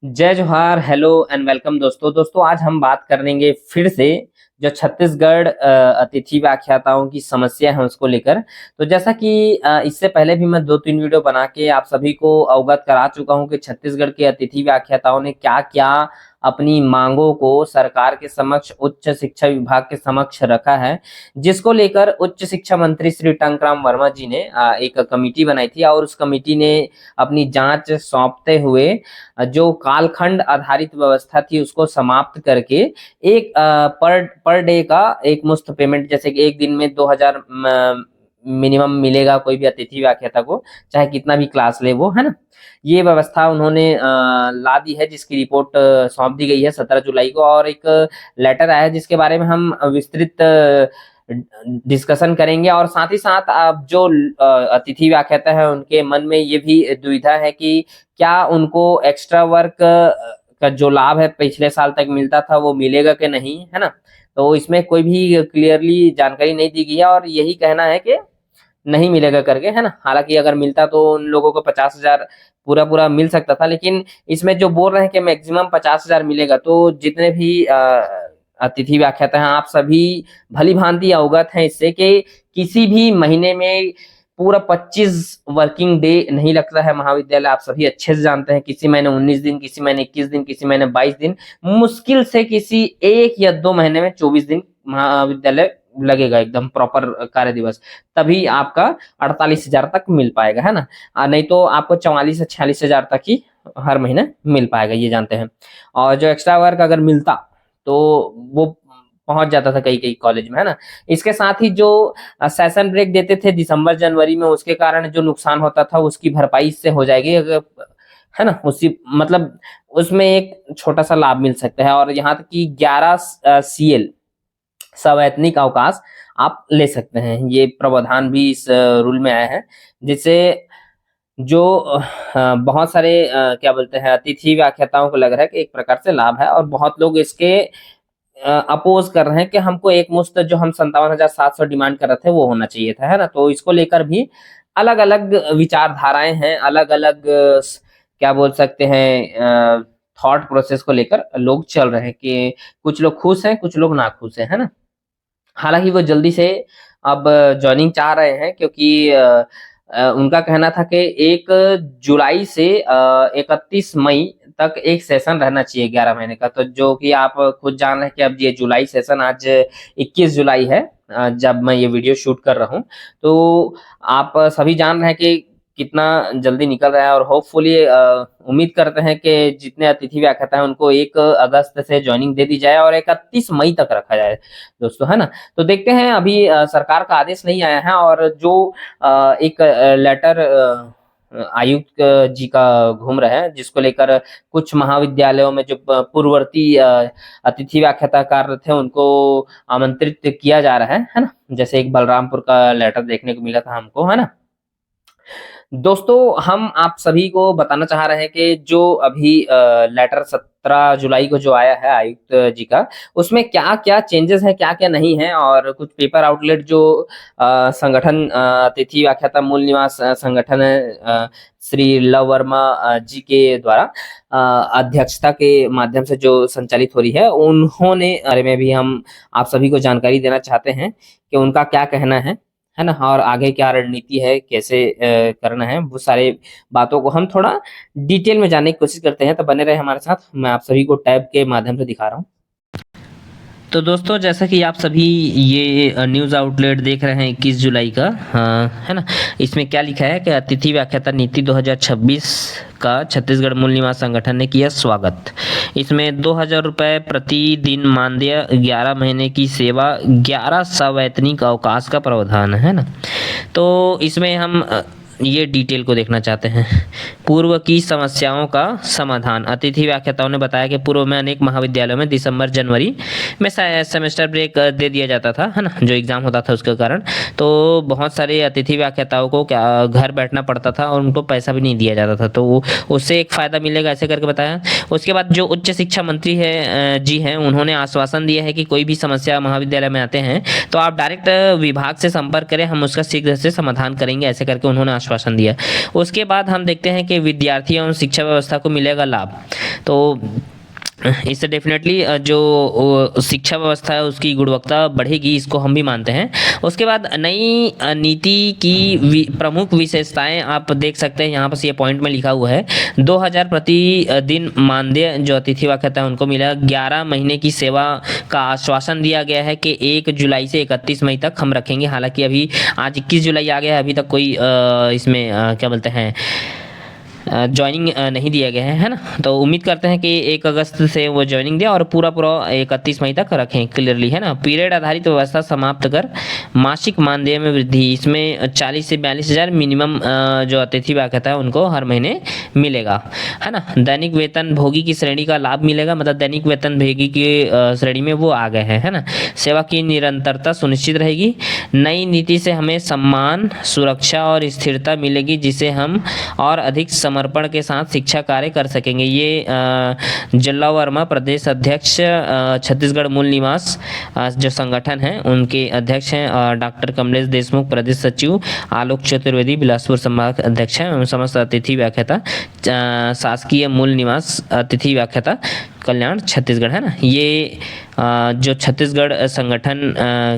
जय जोहार, hello and welcome दोस्तों आज हम बात करेंगे फिर से जो छत्तीसगढ़ अतिथि व्याख्याताओं की समस्या है उसको लेकर। तो जैसा कि इससे पहले भी मैं 2-3 वीडियो बना के आप सभी को अवगत करा चुका हूं कि छत्तीसगढ़ के अतिथि व्याख्याताओं ने क्या-क्या अपनी मांगों को सरकार के समक्ष, उच्च शिक्षा विभाग के समक्ष रखा है, जिसको लेकर उच्च शिक्षा मंत्री श्री टंकराम वर्मा जी ने एक कमेटी बनाई थी और उस कमेटी ने अपनी जांच सौंपते हुए जो कालखंड आधारित व्यवस्था थी उसको समाप्त करके एक पर पर डे का एक मुफ्त पेमेंट, जैसे कि एक दिन में 2000 मिनिमम मिलेगा कोई भी अतिथि व्याख्याता को, चाहे कितना भी क्लास ले वो, है ना। ये व्यवस्था उन्होंने ला दी है, जिसकी रिपोर्ट सौंप दी गई है 17 जुलाई को, और एक लेटर आया है जिसके बारे में हम विस्तृत डिस्कशन करेंगे। और साथ ही साथ आप जो अतिथि व्याख्याता है उनके मन में ये भी दुविधा है कि क्या उनको एक्स्ट्रा वर्क का जो लाभ है पिछले साल तक मिलता था वो मिलेगा कि नहीं, है ना। तो इसमें कोई भी क्लियरली जानकारी नहीं दी गई है और यही कहना है कि नहीं मिलेगा करके, है ना। हालांकि अगर मिलता तो उन लोगों को 50,000 पूरा पूरा मिल सकता था, लेकिन इसमें जो बोल रहे हैं कि मैक्सिमम 50,000 मिलेगा, तो जितने भी अतिथि व्याख्याता हैं आप सभी भली भांति अवगत हैं इससे कि किसी भी महीने में पूरा 25 वर्किंग डे नहीं लगता है महाविद्यालय। आप सभी अच्छे से जानते हैं, किसी महीने 19 दिन, किसी महीने 21 दिन, किसी महीने 22 दिन, मुश्किल से किसी 1 या 2 महीने में 24 दिन महाविद्यालय लगेगा एकदम प्रॉपर कार्य दिवस, तभी आपका 48,000 तक मिल पाएगा, है ना। नहीं तो आपको 44 से 46,000 तक ही हर महीने मिल पाएगा, ये जानते हैं। और जो एक्स्ट्रा वर्क अगर मिलता तो वो पहुंच जाता था कई कई कॉलेज में, है ना। इसके साथ ही जो सेशन ब्रेक देते थे दिसंबर जनवरी में, उसके कारण जो नुकसान होता था उसकी भरपाई इससे हो जाएगी, अगर, है ना। उसी मतलब उसमें एक छोटा सा लाभ मिल सकता है। और यहाँ तक कि 11 सीएल सवैतनिक अवकाश आप ले सकते हैं, ये प्रावधान भी इस रूल में आया है, जिससे जो बहुत सारे क्या बोलते हैं अतिथि व्याख्याताओं को लग रहा है कि एक प्रकार से लाभ है, और बहुत लोग इसके अपोज कर रहे हैं कि हमको एक मुश्त जो हम 57,700 डिमांड कर रहे थे वो होना चाहिए था, है ना। तो इसको लेकर भी अलग अलग विचारधाराएं हैं, अलग अलग क्या बोल सकते हैं थॉट प्रोसेस को लेकर लोग चल रहे हैं कि कुछ लोग खुश हैं, कुछ लोग ना खुश हैं, है ना। हालांकि वो जल्दी से अब ज्वाइनिंग चाह रहे हैं, क्योंकि उनका कहना था कि 1 जुलाई से 31 मई तक एक सेशन रहना चाहिए 11 महीने का। तो जो कि आप खुद जान रहे हैं कि अब ये जुलाई सेशन, आज 21 जुलाई है जब मैं ये वीडियो शूट कर रहा हूँ, तो आप सभी जान रहे हैं कि कितना जल्दी निकल रहा है। और होपफुली उम्मीद करते हैं कि जितने अतिथि व्याख्याता हैं उनको 1 अगस्त से ज्वाइनिंग दे दी जाए और 31 मई तक रखा जाए दोस्तों, है ना। तो देखते हैं, अभी सरकार का आदेश नहीं आया है, और जो एक लेटर आयुक्त जी का घूम रहा है, जिसको लेकर कुछ महाविद्यालयों में जो पूर्ववर्ती अतिथि व्याख्याताकार थे उनको आमंत्रित किया जा रहा है ना। जैसे एक बलरामपुर का लेटर देखने को मिला था हमको, है ना। दोस्तों हम आप सभी को बताना चाह रहे हैं कि जो अभी लेटर 17 जुलाई को जो आया है आयुक्त जी का, उसमें क्या-क्या चेंजेस हैं, क्या-क्या नहीं है, और कुछ पेपर आउटलेट जो संगठन अतिथि व्याख्याता मूल निवास संगठन है श्री लव वर्मा जी के द्वारा अध्यक्षता के माध्यम से जो संचालित हो रही है, उन्होंने बारे में भी हम आप सभी को जानकारी देना चाहते हैं कि उनका क्या कहना है ना, और आगे क्या रणनीति है, कैसे करना है, वो सारे बातों को हम थोड़ा डिटेल में जानने की कोशिश करते हैं। तो बने रहे हमारे साथ, मैं आप सभी को टैब के माध्यम से दिखा रहा हूँ। तो दोस्तों जैसा कि आप सभी ये न्यूज़ आउटलेट देख रहे हैं 21 जुलाई का, है ना। इसमें क्या लिखा है कि अतिथि व्याख्याता नीति 2026 का छत्तीसगढ़ मूल निवास संगठन ने किया स्वागत। इसमें 2,000 रुपये प्रतिदिन मानदेय, 11 महीने की सेवा, 11 सवैतनिक अवकाश का प्रावधान है ना। तो इसमें हम ये डिटेल को देखना चाहते हैं। पूर्व की समस्याओं का समाधान। अतिथि व्याख्याताओं ने बताया कि पूर्व में अनेक महाविद्यालयों में दिसंबर जनवरी में सेमेस्टर ब्रेक दे दिया जाता था, है ना, जो एग्ज़ाम होता था उसके कारण। तो बहुत सारे अतिथि व्याख्याताओं को क्या घर बैठना पड़ता था और उनको पैसा भी नहीं दिया जाता था, तो उससे एक फ़ायदा मिलेगा ऐसे करके बताया। उसके बाद जो उच्च शिक्षा मंत्री है जी हैं, उन्होंने आश्वासन दिया है कि कोई भी समस्या महाविद्यालय में आते हैं तो आप डायरेक्ट विभाग से संपर्क करें, हम उसका शीघ्र से समाधान करेंगे, ऐसे करके उन्होंने आश्वासन दिया। उसके बाद हम देखते हैं कि विद्यार्थियों और शिक्षा व्यवस्था को मिलेगा लाभ। तो इससे डेफिनेटली जो शिक्षा व्यवस्था है उसकी गुणवत्ता बढ़ेगी, इसको हम भी मानते हैं। उसके बाद नई नीति की प्रमुख विशेषताएं आप देख सकते हैं, यहाँ पर ये पॉइंट में लिखा हुआ है। 2000 प्रति दिन मानदेय जो अतिथि वाख्याता है उनको मिला। 11 महीने की सेवा का आश्वासन दिया गया है कि 1 जुलाई से 31 मई तक हम रखेंगे। हालांकि अभी आज 21 जुलाई आ गया है, अभी तक कोई इसमें क्या बोलते हैं ज्वाइनिंग नहीं दिया गया है ना। तो उम्मीद करते हैं कि 1 अगस्त से वो ज्वाइनिंग दिया और पूरा 31 मई तक रखें क्लियरली, है ना। पीरियड आधारित व्यवस्था समाप्त कर मासिक मानदेय में वृद्धि, इसमें 40 से 42 हज़ार मिनिमम जो अतिथि वाख्याता है उनको हर महीने मिलेगा, है ना। दैनिक वेतन भोगी की श्रेणी का लाभ मिलेगा, मतलब दैनिक वेतन भोगी की श्रेणी में वो आ गए हैं, है ना। सेवा की निरंतरता सुनिश्चित रहेगी। नई नीति से हमें सम्मान, सुरक्षा और स्थिरता मिलेगी, जिसे हम और अधिक समर्पण के साथ शिक्षा कार्य कर सकेंगे। ये जल्ला वर्मा प्रदेश अध्यक्ष छत्तीसगढ़ मूल निवास जो संगठन है उनके अध्यक्ष हैं। डॉक्टर कमलेश देशमुख प्रदेश सचिव, आलोक चतुर्वेदी बिलासपुर संभाग अध्यक्ष हैं। समस्त अतिथि व्याख्याता शासकीय मूल निवास अतिथि व्याख्याता कल्याण छत्तीसगढ़, है ना। ये जो छत्तीसगढ़ संगठन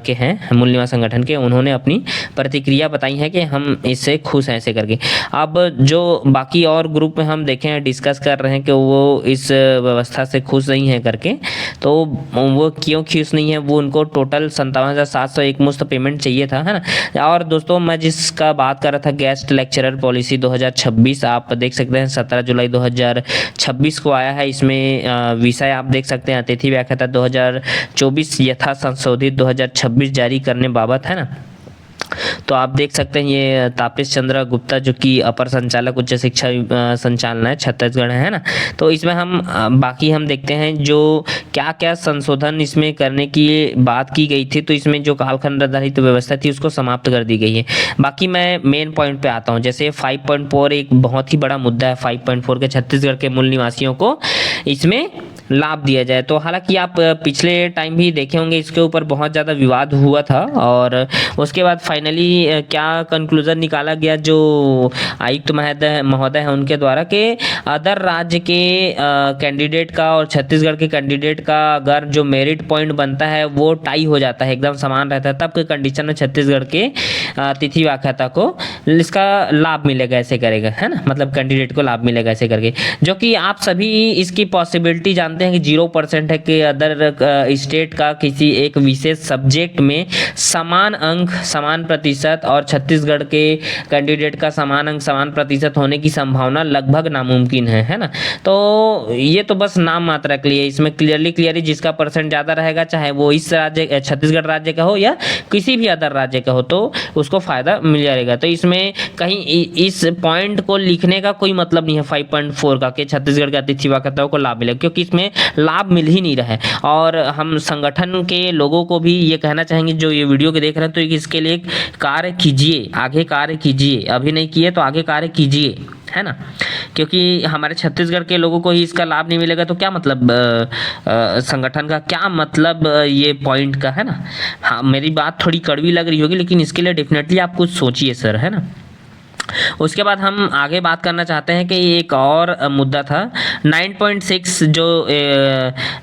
के हैं, मूल निवास संगठन के, उन्होंने अपनी प्रतिक्रिया बताई है कि हम इससे खुश हैं ऐसे करके। अब जो बाकी और ग्रुप में हम देखें हैं डिस्कस कर रहे हैं कि वो इस व्यवस्था से खुश नहीं है करके, तो वो क्यों खुश नहीं है, वो उनको टोटल 57,700 एक मुश्त पेमेंट चाहिए था, है ना। और दोस्तों मैं जिसका बात कर रहा था गेस्ट लेक्चरर पॉलिसी 2026, आप देख सकते हैं 17 जुलाई 2026 को आया है। इसमें विषय आप देख सकते हैं अतिथि व्याख्याता 2024 यथा संशोधित 2026 जारी करने बाबत, है ना। तो आप देख सकते हैं ये तापेश चंद्र गुप्ता जो कि अपर संचालक उच्च शिक्षा संचालनालय छत्तीसगढ़ है ना। तो इसमें हम बाकी हम देखते हैं जो क्या क्या संशोधन इसमें करने की बात की गई थी। तो इसमें जो कालखंड आधारित व्यवस्था थी उसको समाप्त कर दी गई है। बाकी मैं मेन पॉइंट पे आता हूँ। जैसे 5.4 एक बहुत ही बड़ा मुद्दा है। 5.4 के छत्तीसगढ़ के मूल निवासियों को इसमें लाभ दिया जाए। तो हालांकि आप पिछले टाइम भी देखे होंगे इसके ऊपर बहुत ज़्यादा विवाद हुआ था और उसके बाद फाइनली क्या कंक्लूजन निकाला गया जो आयुक्त महोदय हैं उनके द्वारा कि अदर राज्य के कैंडिडेट का और छत्तीसगढ़ के कैंडिडेट का अगर जो मेरिट पॉइंट बनता है वो टाई हो जाता है, एकदम समान रहता है, तब के कंडीशन में छत्तीसगढ़ के अतिथि व्याख्याता को इसका लाभ मिलेगा ऐसे करेगा, है ना। मतलब कैंडिडेट को लाभ मिलेगा ऐसे करके, जो कि आप सभी इसकी पॉसिबिलिटी जानते हैं कि 0% है कि अदर स्टेट का किसी एक विशेष सब्जेक्ट में समान अंक समान प्रतिशत और छत्तीसगढ़ के कैंडिडेट का समान अंक समान प्रतिशत होने की संभावना लगभग नामुमकिन है ना। तो ये तो बस नाम मात्र के लिए, इसमें क्लियरली जिसका परसेंट ज़्यादा रहेगा चाहे वो इस राज्य छत्तीसगढ़ राज्य का हो या किसी भी अदर राज्य का हो तो उसको फ़ायदा मिल जाएगा। तो इसमें कहीं इस पॉइंट को लिखने का कोई मतलब नहीं है 5.4 का कि छत्तीसगढ़ के अतिथि व्याख्याताओं को लाभ मिलेगा, क्योंकि इसमें लाभ मिल ही नहीं रहा है। और हम संगठन के लोगों को भी ये कहना चाहेंगे जो ये वीडियो के देख रहे हैं तो इसके लिए कार्य कीजिए, आगे कार्य कीजिए, अभी नहीं किए तो आगे कार्य कीजिए, है ना। क्योंकि हमारे छत्तीसगढ़ के लोगों को ही इसका लाभ नहीं मिलेगा तो क्या मतलब संगठन का क्या मतलब ये पॉइंट का, है ना। हाँ मेरी बात थोड़ी कड़वी लग रही होगी लेकिन इसके लिए डेफिनेटली आप कुछ सोचिए सर, है ना। उसके बाद हम आगे बात करना चाहते हैं कि एक और मुद्दा था 9.6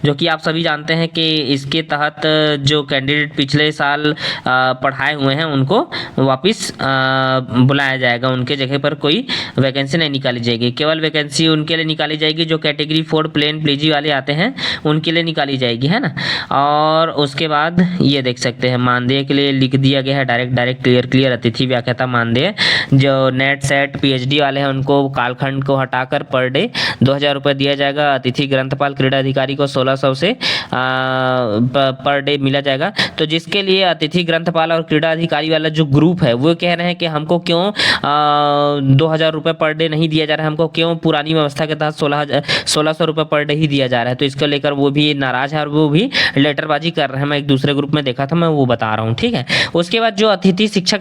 जो कि आप सभी जानते हैं कि इसके तहत जो कैंडिडेट पिछले साल पढ़ाए हुए हैं उनको वापस बुलाया जाएगा, उनके जगह पर कोई वैकेंसी नहीं निकाली जाएगी। केवल वैकेंसी उनके लिए निकाली जाएगी जो कैटेगरी 4 प्लेन प्लीजी वाले आते हैं उनके लिए निकाली जाएगी, है ना। और उसके बाद ये देख सकते हैं मानदेय के लिए लिख दिया गया है डायरेक्ट क्लियर अतिथि व्याख्याता मानदेय। जो नेट सेट पीएचडी वाले हैं उनको कालखंड को हटाकर पर डे 2,000 रुपये दिया जाएगा। अतिथि ग्रंथपाल क्रीड़ा अधिकारी को 1,600 से पर डे मिला जाएगा। तो जिसके लिए अतिथि ग्रंथपाल और क्रीड़ा अधिकारी वाला जो ग्रुप है वो कह रहे हैं कि हमको क्यों 2,000 रुपये पर डे नहीं दिया जा रहा है, हमको क्यों पुरानी व्यवस्था के तहत 1,600 रुपये पर डे ही दिया जा रहा है। तो इसको लेकर वो भी नाराज है और वो भी लेटरबाजी कर रहे हैं। मैं एक दूसरे ग्रुप में देखा था, मैं वो बता रहा हूँ, ठीक है। उसके बाद जो अतिथि शिक्षण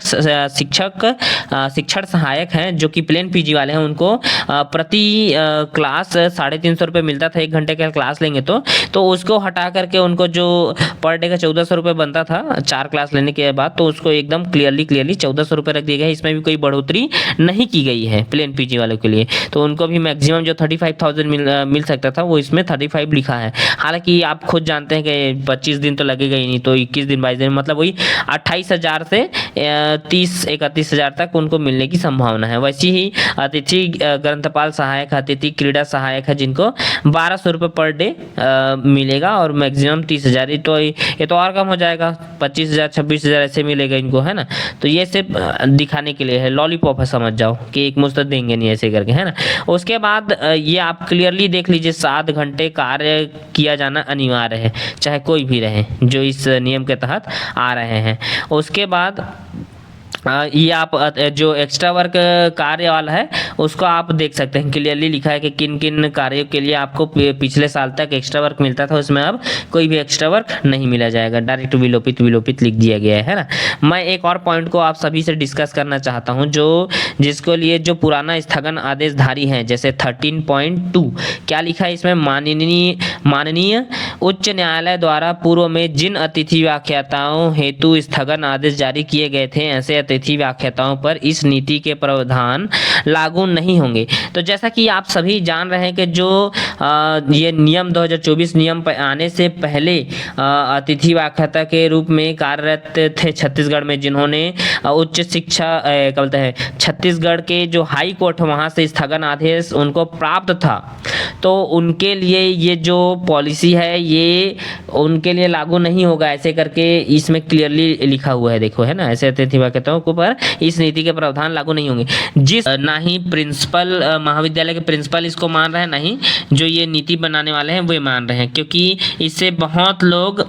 सहायक हैं जो कि प्लेन पीजी वाले हैं उनको प्रति क्लास 350 रुपये मिलता था 1 घंटे का क्लास लेंगे तो उसको हटा करके उनको जो पर डे का 1400 रुपये बनता था 4 क्लास लेने के बाद, तो उसको एकदम क्लियरली 1400 रुपये रख दिया गया है। इसमें भी कोई बढ़ोतरी नहीं की गई है प्लेन पीजी वालों के लिए। तो उनको भी मैक्सिमम जो 35,000 मिल सकता था वो इसमें 35 लिखा है। हालांकि आप खुद जानते हैं कि 25 दिन तो लगेगा ही नहीं, तो 21 दिन 22 दिन मतलब वही 28,000 से 30-31,000 तक उनको मिलने की संभावना है। वैसे ही अतिथि ग्रंथपाल सहायक, अतिथि क्रीड़ा सहायक है जिनको 1200 रुपये पर डे मिलेगा और मैक्सिमम 30,000। ये तो और कम हो जाएगा, 25,000 26,000 ऐसे मिलेगा इनको, है ना। तो ये सिर्फ दिखाने के लिए है, लॉलीपॉप है समझ जाओ कि एक मुश्त देंगे नहीं ऐसे करके, है ना। उसके बाद ये आप क्लियरली देख लीजिए 7 घंटे कार्य किया जाना अनिवार्य है, चाहे कोई भी रहे जो इस नियम के तहत आ रहे हैं। उसके बाद ये आप जो एक्स्ट्रा वर्क कार्य वाला है उसको आप देख सकते हैं, क्लियरली लिखा है कि किन किन कार्यों के लिए आपको पिछले साल तक एक्स्ट्रा वर्क मिलता था, उसमें अब कोई भी एक्स्ट्रा वर्क नहीं मिला जाएगा, डायरेक्ट विलोपित लिख दिया गया है ना। मैं एक और पॉइंट को आप सभी से डिस्कस करना चाहता हूँ, जिसको लिए जो पुराना स्थगन आदेशधारी है, जैसे 13.2 क्या लिखा है इसमें, माननीय उच्च न्यायालय द्वारा पूर्व में जिन अतिथि व्याख्याताओं हेतु स्थगन आदेश जारी किए गए थे, ऐसे अतिथि व्याख्याताओं पर इस नीति के प्रावधान लागू नहीं होंगे। तो जैसा कि आप सभी जान रहे हैं कि जो ये नियम 2024 नियम आने से पहले अतिथि व्याख्याता के रूप में कार्यरत थे छत्तीसगढ़ में, जिन्होंने उच्च शिक्षा क्या बोलते हैं छत्तीसगढ़ के जो हाई कोर्ट वहाँ से स्थगन आदेश उनको प्राप्त था, तो उनके लिए ये जो पॉलिसी है ये उनके लिए लागू नहीं होगा, ऐसे करके इसमें क्लियरली लिखा हुआ है, देखो, है ना। ऐसे अतिथि व्याख्याताओं के ऊपर इस नीति के प्रावधान लागू नहीं होंगे। ना ही प्रिंसिपल महाविद्यालय के प्रिंसिपल इसको मान रहे हैं, ना ही जो ये नीति बनाने वाले हैं वे मान रहे हैं, क्योंकि इससे बहुत लोग,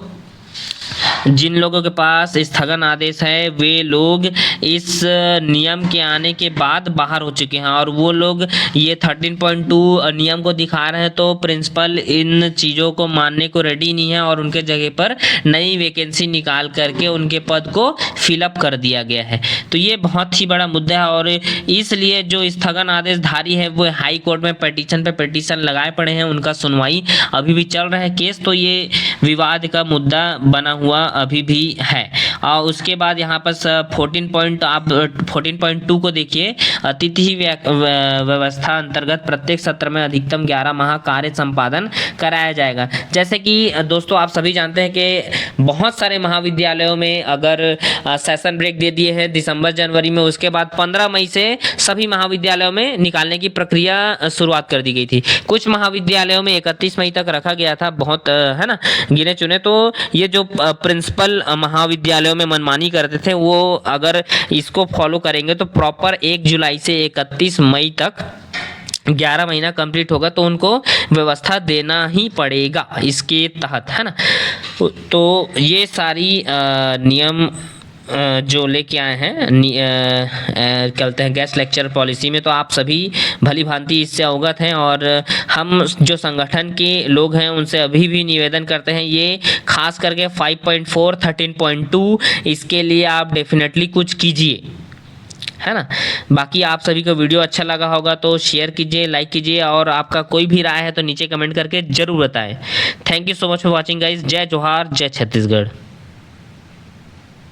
जिन लोगों के पास स्थगन आदेश है वे लोग इस नियम के आने के बाद बाहर हो चुके हैं, और वो लोग ये 13.2 नियम को दिखा रहे हैं, तो प्रिंसिपल इन चीज़ों को मानने को रेडी नहीं है और उनके जगह पर नई वैकेंसी निकाल करके उनके पद को फिलअप कर दिया गया है। तो ये बहुत ही बड़ा मुद्दा है, और इसलिए जो स्थगन आदेशधारी है वो हाई कोर्ट में पिटीशन पे पिटीशन लगाए पड़े हैं, उनका सुनवाई अभी भी चल रहा है केस, तो ये विवाद का मुद्दा बना हुआ अभी भी है। और उसके बाद यहाँ पर 14.2 को देखिए, अतिथि व्यवस्था अंतर्गत प्रत्येक सत्र में अधिकतम 11 माह कार्य संपादन कराया जाएगा। जैसे कि दोस्तों आप सभी जानते हैं कि बहुत सारे महाविद्यालयों में अगर सेशन ब्रेक दे दिए हैं दिसंबर जनवरी में, उसके बाद 15 मई से सभी महाविद्यालयों में निकालने की प्रक्रिया शुरुआत कर दी गई थी। कुछ महाविद्यालयों में 31 मई तक रखा गया था, बहुत है ना गिने चुने। तो ये जो प्रिंसिपल महाविद्यालयों में मनमानी करते थे, वो अगर इसको फॉलो करेंगे तो प्रॉपर 1 जुलाई से 31 मई तक 11 महीना कंप्लीट होगा, तो उनको व्यवस्था देना ही पड़ेगा इसके तहत, है ना। तो ये सारी नियम जो लेके आए हैं क्या बोलते हैं गेस्ट लेक्चर पॉलिसी में, तो आप सभी भली भांति इससे अवगत हैं, और हम जो संगठन के लोग हैं उनसे अभी भी निवेदन करते हैं, ये खास करके 5.4 13.2 इसके लिए आप डेफिनेटली कुछ कीजिए, है ना। बाकी आप सभी को वीडियो अच्छा लगा होगा तो शेयर कीजिए, लाइक कीजिए, और आपका कोई भी राय है तो नीचे कमेंट करके जरूर बताएं। Thank you so much for watching guys. जय जोहार, जय छत्तीसगढ़।